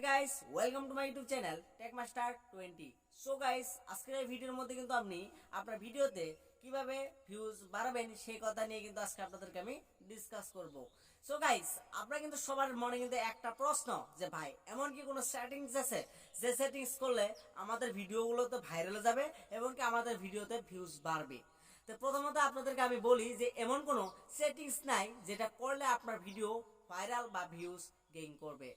Guys welcome to my YouTube channel tech master 20। So guys আজকের এই ভিডিওর মধ্যে কিন্তু আপনি আপনার ভিডিওতে কিভাবে ভিউজ বাড়াবেন সেই কথা নিয়ে কিন্তু আজকে আপনাদেরকে আমি ডিসকাস করব। সো গাইস আপনারা কিন্তু সবার মনে কিন্তু একটা প্রশ্ন যে ভাই এমন কি কোনো সেটিংস আছে যে সেটিংস করলে আমাদের ভিডিওগুলো তো ভাইরাল যাবে এবং কি আমাদের ভিডিওতে ভিউজ বাড়বে। তো প্রথমত আপনাদেরকে আমি বলি যে এমন কোনো সেটিংস নাই যেটা করলে আপনার ভিডিও ভাইরাল বা ভিউজ গেইন করবে।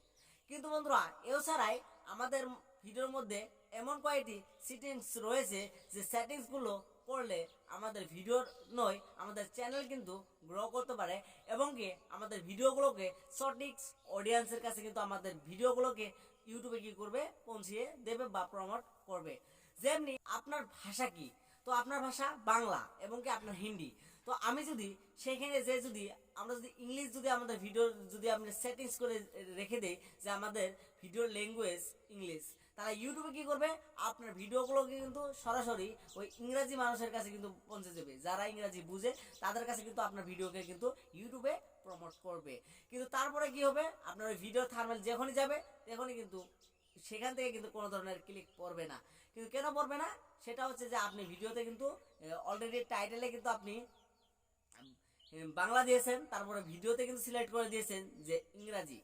কিন্তু বন্ধুরা এও ছাড়াই আমাদের ভিডিওর মধ্যে এমন কয়েকটি সেটিংস রয়েছে যে সেটিংসগুলো করলে আমাদের ভিডিওর নয় আমাদের চ্যানেল কিন্তু গ্রো করতে পারে এবং কি আমাদের ভিডিওগুলোকে সঠিক অডিয়েন্সের কাছে কিন্তু আমাদের ভিডিওগুলোকে ইউটিউবে কি করবে পৌঁছিয়ে দেবে বা প্রমোট করবে। যেমনি আপনার ভাষা কি, তো আপনার ভাষা বাংলা এবং কি আপনার হিন্দি, তো আমি যদি সেখানে যে যদি আমরা যদি ইংলিশ যদি আমাদের ভিডিও যদি আমরা সেটিংস করে রেখে দেই যে আমাদের ভিডিওর ল্যাঙ্গুয়েজ ইংলিশ, তারা ইউটিউবে কি করবে আপনার ভিডিওগুলোকে কিন্তু সরাসরি ওই ইংরাজি মানুষের কাছে কিন্তু পৌঁছে যাবে, যারা ইংরাজি বুঝে তাদের কাছে কিন্তু আপনার ভিডিওকে কিন্তু ইউটিউবে প্রমোট করবে। কিন্তু তারপরে কি হবে আপনার ওই ভিডিও থাম্বনেল যখনই যাবে তখনই কিন্তু সেখান থেকে কিন্তু কোনো ধরনের ক্লিক পড়বে না। কিন্তু কেন পড়বে না সেটা হচ্ছে যে আপনি ভিডিওতে কিন্তু অলরেডি টাইটেলে কিন্তু আপনি বাংলা দিয়েছেন, তারপরে ভিডিওতে কিন্তু সিলেক্ট করে দিয়েছেন যে ইংরাজি।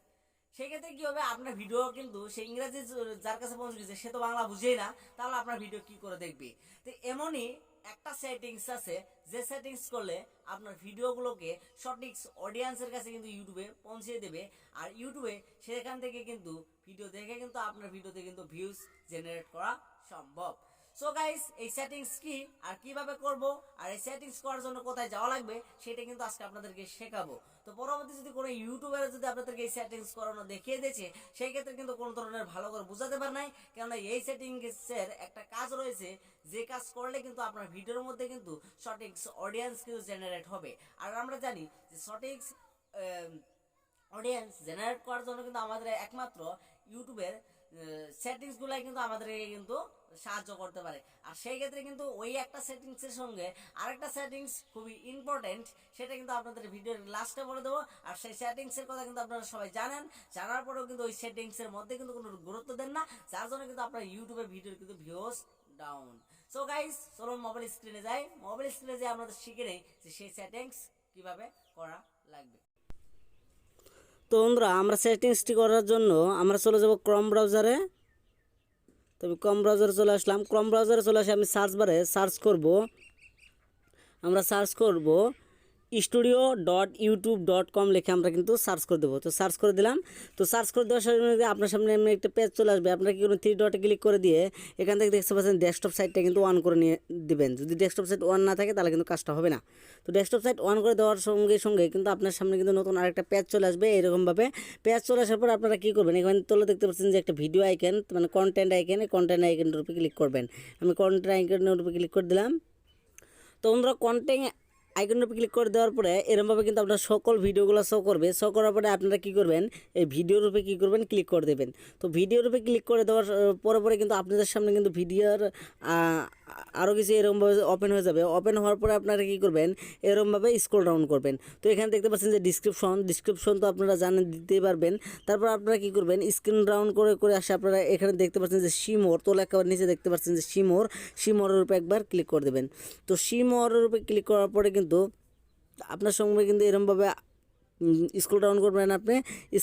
সেক্ষেত্রে কি হবে আপনার ভিডিও কিন্তু সেই ইংরাজি যার কাছে পৌঁছে গেছে সে তো বাংলা বুঝেই না, তাহলে আপনার ভিডিও কি করে দেখবে। তো এমনই একটা সেটিংস আছে যে সেটিংস করলে আপনার ভিডিওগুলোকে সঠিক অডিয়েন্সের কাছে কিন্তু ইউটিউবে পৌঁছে দেবে, আর ইউটিউবে সেখান থেকে কিন্তু ভিডিও দেখে কিন্তু আপনার ভিডিওতে কিন্তু ভিউজ জেনারেট করা সম্ভব। সো গাইস এই সেটিংস কি আর কিভাবে করব আর এই সেটিংস করার জন্য কোথায় যাওয়া লাগবে সেটা কিন্তু আজকে আপনাদেরকে শেখাবো। তো পরবর্তী যদি কোনো ইউটিউবারে যদি আপনাদেরকে এই সেটিংস করানো দেখিয়ে দিয়েছে সেই ক্ষেত্রে কিন্তু কোনো ধরনের ভালো করে বোঝাতে পার নাই, কেননা এই সেটিংসের একটা কাজ রয়েছে যে কাজ করলে কিন্তু আপনার ভিডিওর মধ্যে কিন্তু সঠিক অডিয়েন্স কিন্তু জেনারেট হবে। আর আমরা জানি যে সঠিক অডিয়েন্স জেনারেট করার জন্য কিন্তু আমাদের একমাত্র ইউটিউবের সেটিংসগুলাই কিন্তু আমাদেরকে কিন্তু সাহায্য করতে পারে। আর সেই ক্ষেত্রে কিন্তু ওই একটা সেটিংসের সঙ্গে আরেকটা সেটিংস খুবই ইম্পর্টেন্ট, সেটা কিন্তু আপনাদের ভিডিওর লাস্টে বলে দেবো। আর সেই সেটিংসের কথা কিন্তু আপনারা সবাই জানেন, জানার পরেও কিন্তু ওই সেটিংসের মধ্যে কিন্তু কোনো গুরুত্ব দেন না, যার জন্য কিন্তু আপনার ইউটিউবের ভিডিওর কিন্তু ভিউজ ডাউন। সো গাইস চলুন মোবাইল স্ক্রিনে যাই, মোবাইল স্ক্রিনে যাই আমরা শিখে নেই যে সেই সেটিংস কিভাবে করা লাগবে। তো বন্ধুরা আমরা সেটিংসটি করার জন্য আমরা চলে যাব ক্রোম ব্রাউজারে। তবে ক্রোম ব্রাউজারে চলে আসলাম। ক্রোম ব্রাউজারে চলে আসে আমি সার্চ বারে আমরা সার্চ করব studio.youtube.com লিখে আমরা কিন্তু সার্চ করে দেবো। তো সার্চ করে দিলাম। তো সার্চ করে দেওয়ার সঙ্গে আপনার সামনে এমনি একটা পেজ চলে আসবে। আপনারা কি করবেন, থ্রি ডটে ক্লিক করে দিয়ে এখান থেকে দেখতে পাচ্ছেন ডেস্কটপ সাইটটা কিন্তু অন করে নিয়ে দিবেন। যদি ডেস্কটপ সাইট অন না থাকে তাহলে কিন্তু কাজটা হবে না। তো ডেস্কটপ সাইট অন করে দেওয়ার সঙ্গে সঙ্গে কিন্তু আপনার সামনে কিন্তু নতুন আরেকটা পেজ চলে আসবে। এরকমভাবে পেজ চলে আসার পর আপনারা কী করবেন, এখানে তোলে দেখতে পাচ্ছেন যে একটা ভিডিও আইকন মানে কন্টেন্ট আইকন, এই কন্টেন্ট আইকনের উপরে ক্লিক করবেন। আমি কন্টেন্ট আইকনের উপরে ক্লিক করে দিলাম। তো বন্ধুরা কন্টেন্ট আইকনের উপর ক্লিক করে দেওয়ার পরে এরকমভাবে কিন্তু আপনার সকল ভিডিওগুলো শো করবে। শো করার পরে আপনারা কী করবেন, এই ভিডিওর উপরে কী করবেন, ক্লিক করে দেবেন। তো ভিডিওর উপরে ক্লিক করে দেওয়ার পরে কিন্তু আপনাদের সামনে কিন্তু ভিডিওর আরও কিছু এরকমভাবে ওপেন হয়ে যাবে। ওপেন হওয়ার পরে আপনারা কী করবেন, এরকমভাবে স্ক্রল ডাউন করবেন। তো এখানে দেখতে পাচ্ছেন যে ডিসক্রিপশন তো আপনারা জানেন দিতেই পারবেন। তারপর আপনারা কী করবেন, স্ক্রিন ডাউন করে করে আসে আপনারা এখানে দেখতে পাচ্ছেন যে শিমোর, তো একেবারে নিচে দেখতে পাচ্ছেন যে শিমোরের উপরে একবার ক্লিক করে দেবেন। তো শিমোরের উপরে ক্লিক করার পরে কিন্তু আপনার সঙ্গে কিন্তু এরকমভাবে স্ক্রল ডাউন করবেন। আপনি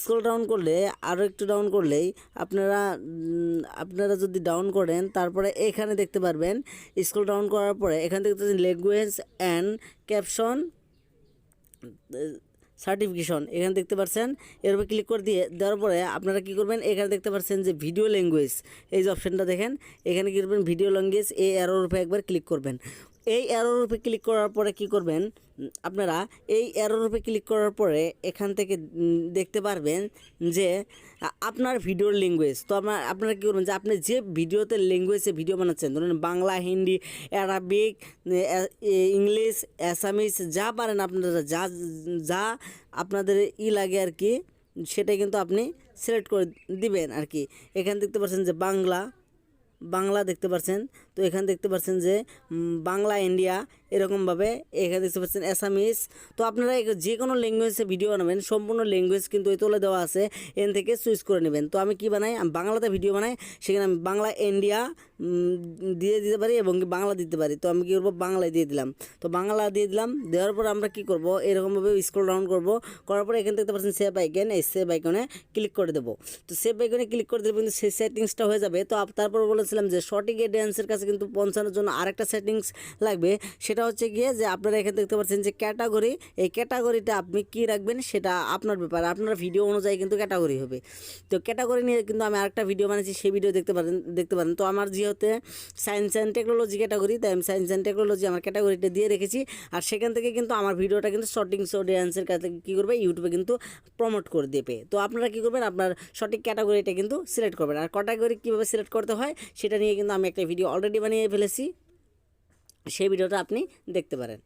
স্ক্রল ডাউন করলে আরও একটু ডাউন করলেই আপনারা যদি ডাউন করেন তারপরে এখানে দেখতে পারবেন স্ক্রল ডাউন করার পরে এখানে দেখতে পাচ্ছেন ল্যাঙ্গুয়েজ অ্যান্ড ক্যাপশন সার্টিফিকেশন, এখানে দেখতে পাচ্ছেন। এর উপরে ক্লিক করে দেওয়ার পরে আপনারা কী করবেন, এখানে দেখতে পাচ্ছেন যে ভিডিও ল্যাঙ্গুয়েজ, এই যে অপশানটা দেখেন, এখানে কী করবেন ভিডিও ল্যাঙ্গুয়েজ, এই অ্যারোর উপরে একবার ক্লিক করবেন। এই অ্যারোর উপরে ক্লিক করার পরে কী করবেন, আপনারা এই অ্যারোর উপরে ক্লিক করার পরে এখান থেকে দেখতে পারবেন যে আপনার ভিডিওর ল্যাঙ্গুয়েজ। তো আপনারা কী করবেন যে আপনি যে ভিডিওতে ল্যাঙ্গুয়েজে ভিডিও বানাচ্ছেন, ধরুন Bangla, Hindi, Arabic, English, Assamese, যা পারেন আপনারা, যা আপনাদের লাগে আর কি, সেটা কিন্তু আপনি সিলেক্ট করে দিবেন আর কি। এখানে দেখতে পাচ্ছেন যে বাংলা দেখতে পাচ্ছেন। তো এখানে দেখতে পাচ্ছেন যে বাংলা ইন্ডিয়া, এরকমভাবে এখানে দেখতে পাচ্ছেন অ্যাসামিস। তো আপনারা যে কোনো ল্যাঙ্গুয়েজে ভিডিও বানাবেন, সম্পূর্ণ ল্যাঙ্গুয়েজ কিন্তু এই তোলে দেওয়া আছে, এন থেকে চুজ করে নেবেন। তো আমি কি বানাই, আমি বাংলাতে ভিডিও বানাই, সেখানে আমি বাংলা ইন্ডিয়া দিয়ে দিতে পারি এবং বাংলা দিতে পারি। তো আমি কী করবো, বাংলায় দিয়ে দিলাম। তো বাংলা দিয়ে দিলাম, দেওয়ার পর আমরা কি করব, এরকমভাবে স্ক্রল ডাউন করব, করার পরে এখানে দেখতে পাচ্ছেন সেভ আইকন, এই সেভ আইকনে ক্লিক করে দেবো। তো সেভ আইকনে ক্লিক করে দিলে কিন্তু সেই সেটিংসটা হয়ে যাবে। তো তারপর বলেছিলাম যে সঠিক অডিয়েন্সের কাছে কিন্তু পৌঁছানোর জন্য আরেকটা সেটিংস লাগবে, সেটা হচ্ছে গিয়ে যে আপনারা এখানে দেখতে পাচ্ছেন যে ক্যাটাগরি, এই ক্যাটাগরিটা আপনি কি রাখবেন সেটা আপনার ব্যাপার, আপনার ভিডিও অনুযায়ী কিন্তু ক্যাটাগরি হবে। তো ক্যাটাগরি নিয়ে কিন্তু আমি আরেকটা ভিডিও বানিয়েছি, সেই ভিডিও দেখতে পারেন। তো আমার যেহেতু সায়েন্স অ্যান্ড টেকনোলজি ক্যাটাগরি, তাই আমি সায়েন্স অ্যান্ড টেকনোলজি আমার ক্যাটাগরিটা দিয়ে রেখেছি। আর সেখান থেকে কিন্তু আমার ভিডিওটা কিন্তু সঠিক অডিয়েন্সের কাছে কী করবে, ইউটিউবে কিন্তু প্রমোট করে দেবে। তো আপনারা কী করবেন, আপনার সঠিক ক্যাটাগরিটা কিন্তু সিলেক্ট করবেন। আর ক্যাটাগরি কীভাবে সিলেক্ট করতে হয় সেটা নিয়ে কিন্তু আমি একটা ভিডিও অলরেডি বানিয়ে ফেলেছি, সেই ভিডিওটা আপনি দেখতে পারেন।